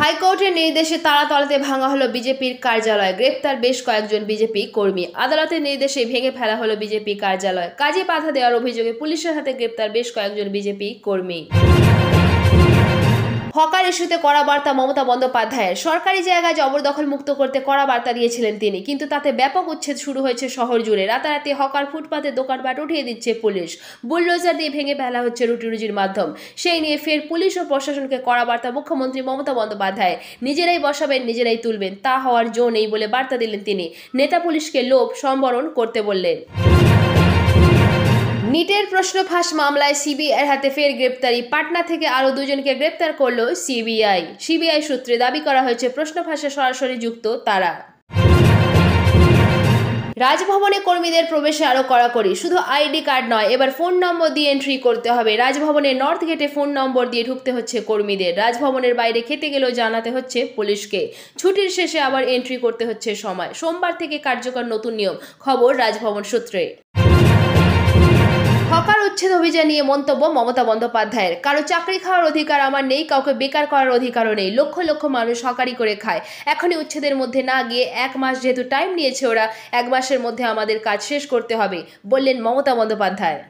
হাইকোর্টের নির্দেশে তালাতলাতে ভাঙা হলো বিজেপির কার্যালয়, গ্রেপ্তার বেশ কয়েকজন বিজেপি কর্মী। আদালতের নির্দেশে ভেঙে ফেলা হলো বিজেপি কার্যালয়, কাজে বাধা দেওয়ার অভিযোগে পুলিশের হাতে গ্রেপ্তার বেশ কয়েকজন বিজেপি কর্মী। হকার ইস্যুতে কড়া বার্তা মমতা বন্দ্যোপাধ্যায়ের। সরকারি জায়গায় জবরদখল মুক্ত করতে কড়া বার্তা দিয়েছিলেন তিনি, কিন্তু তাতে ব্যাপক উচ্ছেদ শুরু হয়েছে শহর জুড়ে। রাতারাতি হকার ফুটপাতে দোকানপাট উঠিয়ে দিচ্ছে পুলিশ, বুলডোজার দিয়ে ভেঙে ফেলা হচ্ছে রুটি রুজির মাধ্যম। সেই নিয়ে ফের পুলিশ ও প্রশাসনকে কড়া বার্তা মুখ্যমন্ত্রী মমতা বন্দ্যোপাধ্যায়। নিজেরাই বসাবেন, নিজেরাই তুলবেন, তা হওয়ার জো নেই বলে বার্তা দিলেন তিনি। নেতা পুলিশকে লোভ সম্বরণ করতে বললেন। নিটের প্রশ্ন ফাঁস মামলায় সিবিআইয়ের হাতে ফের গ্রেপ্তারি। পাটনা থেকে আরও দুজনকে গ্রেপ্তার করল সিবিআই সূত্রে দাবি করা হয়েছে প্রশ্ন ফাঁসে সরাসরি যুক্ত তারা। রাজভবনে কর্মীদের প্রবেশে আরো কড়াকড়ি, শুধু আইডি কার্ড নয়, এবার ফোন নম্বর দিয়ে এন্ট্রি করতে হবে। রাজভবনের নর্থ গেটে ফোন নম্বর দিয়ে ঢুকতে হচ্ছে কর্মীদের। রাজভবনের বাইরে খেতে গেলেও জানাতে হচ্ছে পুলিশকে। ছুটির শেষে আবার এন্ট্রি করতে হচ্ছে সময়। সোমবার থেকে কার্যকর নতুন নিয়ম, খবর রাজভবন সূত্রে। হকার উচ্ছেদ অভিযান নিয়ে মন্তব্য মমতা বন্দ্যোপাধ্যায়ের। কারো চাকরি খাওয়ার অধিকার আমার নেই, কাউকে বেকার করার অধিকারও নেই। লক্ষ লক্ষ মানুষ হকারি করে খায়। এখনই উচ্ছেদের মধ্যে না গিয়ে 1 মাস যেহেতু টাইম নিয়েছে ওরা, 1 মাসের মধ্যে আমাদের কাজ শেষ করতে হবে, বললেন মমতা বন্দ্যোপাধ্যায়।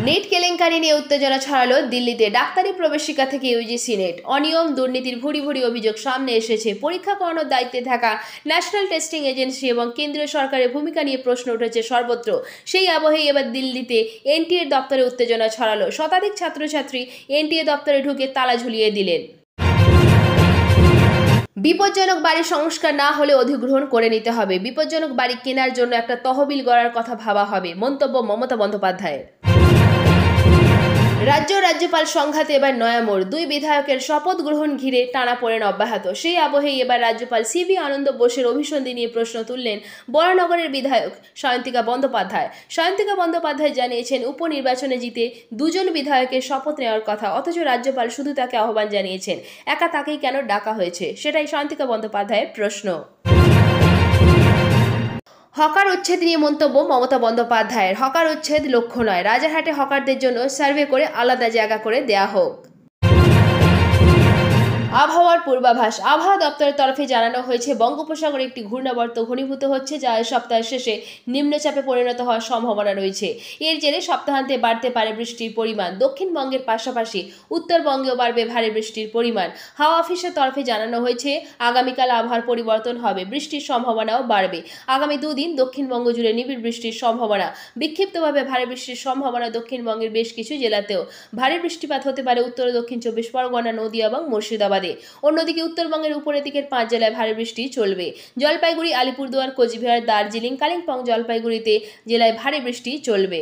নেট কেলেঙ্কারি নিয়ে উত্তেজনা ছড়ালো দিল্লিতে। ডাক্তারি প্রবেশিকা থেকে ইউজিসি নেট অনিয়ম দুর্নীতির ভুরি ভুরি অভিযোগ সামনে এসেছে। পরীক্ষা করানোর দায়িত্বে থাকা ন্যাশনাল টেস্টিং এজেন্সি এবং কেন্দ্রীয় সরকারের ভূমিকা নিয়ে প্রশ্ন উঠেছে সর্বত্র। সেই আবহেই এবার দিল্লিতে এনটিএ দপ্তরে উত্তেজনা ছড়ালো। শতাধিক ছাত্রছাত্রী এনটিএ দপ্তরে ঢুকে তালা ঝুলিয়ে দিলেন। বিপজ্জনক বাড়ি সংস্কার না হলে অধিগ্রহণ করে নিতে হবে। বিপজ্জনক বাড়ি কেনার জন্য একটা তহবিল গড়ার কথা ভাবা হবে, মন্তব্য মমতা বন্দ্যোপাধ্যায়ের। রাজ্যপাল সংঘাতে এবার নয়া মোড়। 2 বিধায়কের শপথ গ্রহণ ঘিরে টানাপোড়েন অব্যাহত। সেই আবহেই এবার রাজ্যপাল সিভি আনন্দ বোসের অভিসন্ধি নিয়ে প্রশ্ন তুললেন বরানগরের বিধায়ক সায়ন্তিকা বন্দ্যোপাধ্যায়। সায়ন্তিকা বন্দ্যোপাধ্যায় জানিয়েছেন, উপনির্বাচনে জিতে 2 জন বিধায়কের শপথ নেওয়ার কথা, অথচ রাজ্যপাল শুধু তাকে আহ্বান জানিয়েছেন। একা তাকেই কেন ডাকা হয়েছে, সেটাই সায়ন্তিকা বন্দ্যোপাধ্যায়ের প্রশ্ন। হকার উচ্ছেদ নিয়ে মন্তব্য মমতা বন্দ্যোপাধ্যায়ের। হকার উচ্ছেদ লক্ষ্য নয়, রাজারহাটে হকারদের জন্য সার্ভে করে আলাদা জায়গা করে দেয়া হোক। আবহাওয়ার পূর্বাভাস। আবহাওয়া দপ্তরের তরফে জানানো হয়েছে, বঙ্গোপসাগরে একটি ঘূর্ণাবর্ত ঘনীভূত হচ্ছে, যা এই সপ্তাহের শেষে নিম্নচাপে পরিণত হওয়ার সম্ভাবনা রয়েছে। এর জেরে সপ্তাহান্তে বাড়তে পারে বৃষ্টির পরিমাণ। দক্ষিণবঙ্গের পাশাপাশি উত্তরবঙ্গেও বাড়বে ভারী বৃষ্টির পরিমাণ। হাওয়া অফিসের তরফে জানানো হয়েছে, আগামীকাল আবহাওয়ার পরিবর্তন হবে, বৃষ্টির সম্ভাবনাও বাড়বে। আগামী 2 দিন দক্ষিণবঙ্গ জুড়ে নিবিড় বৃষ্টির সম্ভাবনা। বিক্ষিপ্তভাবে ভারী বৃষ্টির সম্ভাবনা দক্ষিণবঙ্গের বেশ কিছু জেলাতেও। ভারী বৃষ্টিপাত হতে পারে উত্তর ও দক্ষিণ 24 পরগনা, নদিয়া এবং মুর্শিদাবাদ। অন্যদিকে উত্তরবঙ্গের উপরের দিকের 5 জেলায় ভারী বৃষ্টি চলবে। জলপাইগুড়ি, আলিপুরদুয়ার, কোচবিহার, দার্জিলিং, কালিম্পং, জলপাইগুড়িতে জেলায় ভারী বৃষ্টি চলবে।